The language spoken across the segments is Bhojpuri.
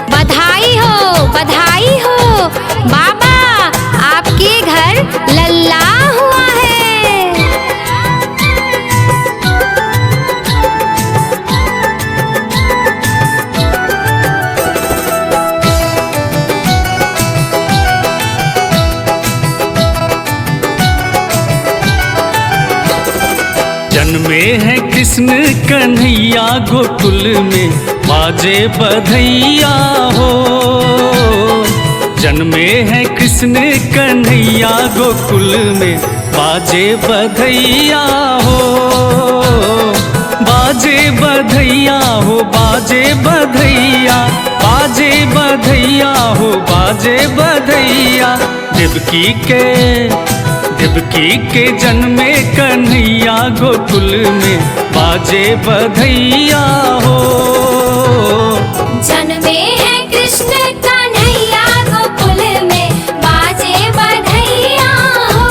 बधाई हो बाबा, आपके घर लल्ला हुआ है। जन्मे हैं कृष्ण कन्हैया गोकुल में, बाजे बधैया हो। जन्मे हैं कृष्ण कन्हैया गोकुल में, बाजे बधैया हो। बाजे बधैया हो, बाजे बधैया, बाजे बधैया हो, बाजे बधैया। देवकी के जन्मे कन्हैया गोकुल में, बाजे बधैया हो। जन्मे हैं कृष्ण कन्हैया गोकुल में, बाजे बधैया हो।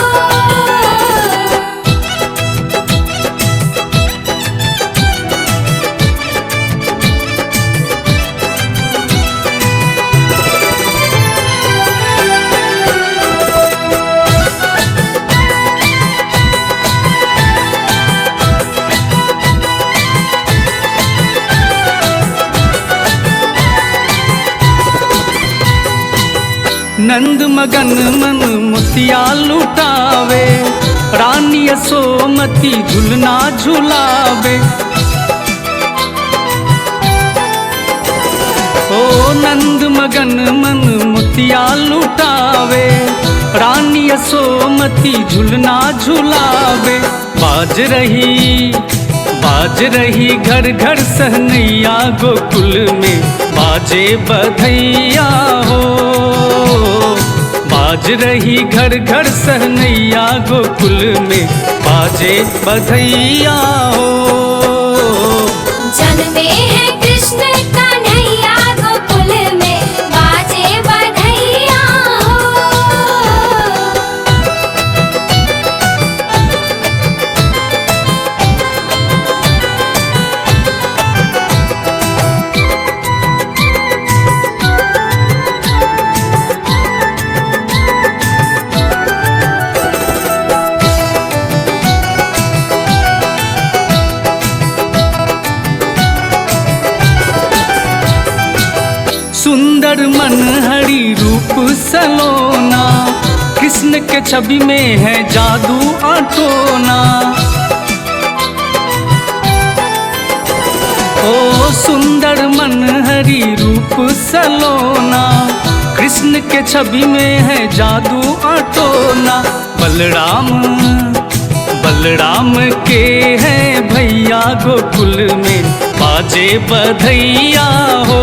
नंद मगन मन मोतिया लुटावे, रानी यशोमती झुलना झुलावे। ओ नंद मगन मन मोतिया लुटावे, रानी यशोमती झुलना झुलावे। बाज रही घर घर सहनैया गोकुल में, बाजे बधैया हो। बाज रही घर घर सहनैया गोकुल में, बाजे बधैया हो। जन्मे हैं कृष्ण कन्हैया गोकुल में, बाजे बधैया हो। सुंदर मनहरी रूप सलोना, कृष्ण के छवि में है जादू अटोना। ओ सुंदर मनहरी रूप सलोना, कृष्ण के छवि में है जादू अटोना। बलराम के हैं भैया गोकुल में, बाजे बधैया हो।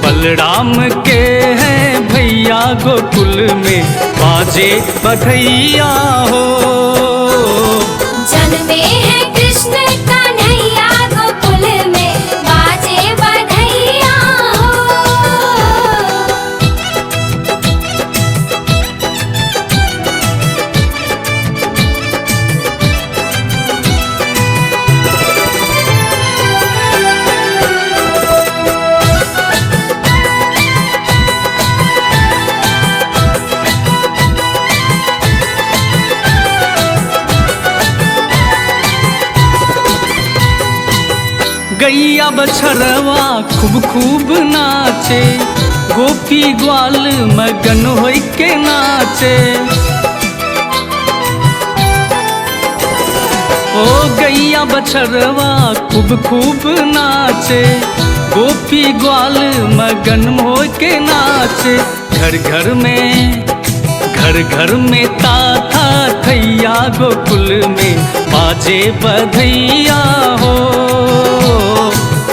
बलराम के हैं भैया गोकुल में, बाजे बधैया हो। जन्मे हैं कृष्ण कन्हैया गोकुल में, बाजे बधैया हो। गैया बछरवा खूब नाचे, गोपी ग्वाल मगन होई के नाचे। ओ गैया बछरवा खूब नाचे, गोपी ग्वाल मगन होई के नाचे। घर घर में ताता थैया गोकुल में, बाजे बधैया हो।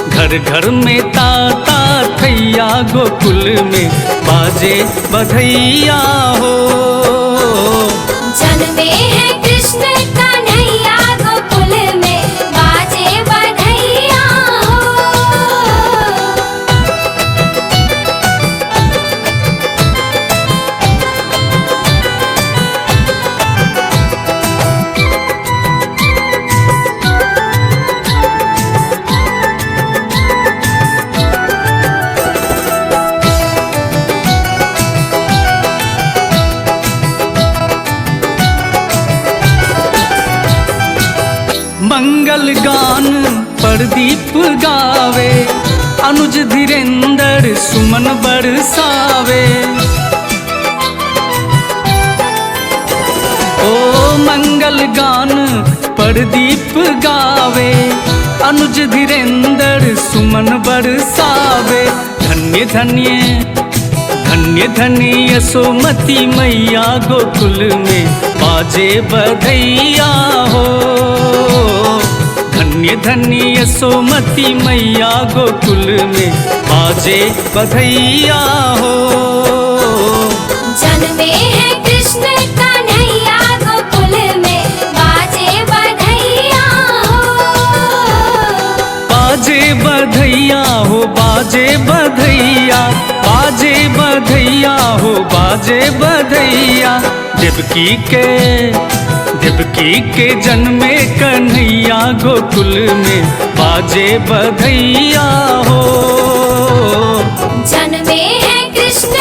घर घर में ताता थैया गोकुल में, बाजे बधैया हो। जन्मे हैं कृष्ण कन्हैया गोकुल में, बाजे बधैया हो। मंगल गान प्रदीप गावे, अनुज धीरेंद्र सुमन बरसावे। ओ मंगल गान प्रदीप गावे, अनुज धीरेंद्र सुमन बरसावे। धन्य धन्य धन्य धन्य यशोमती मैया गोकुल में बाजे बधैया हो। धन्य धन्य यशोमती मैया गोकुल में बाजे बधैया हो। जन्मे है कृष्ण कन्हैया गोकुल में बाजे बधैया हो। बाजे बधैया हो, बाजे बधैया, बाजे बधैया हो, बाजे बधैया। देवकी के जन्मे कन्हैया गोकुल में बाजे बधैया हो। जन्मे है कृष्ण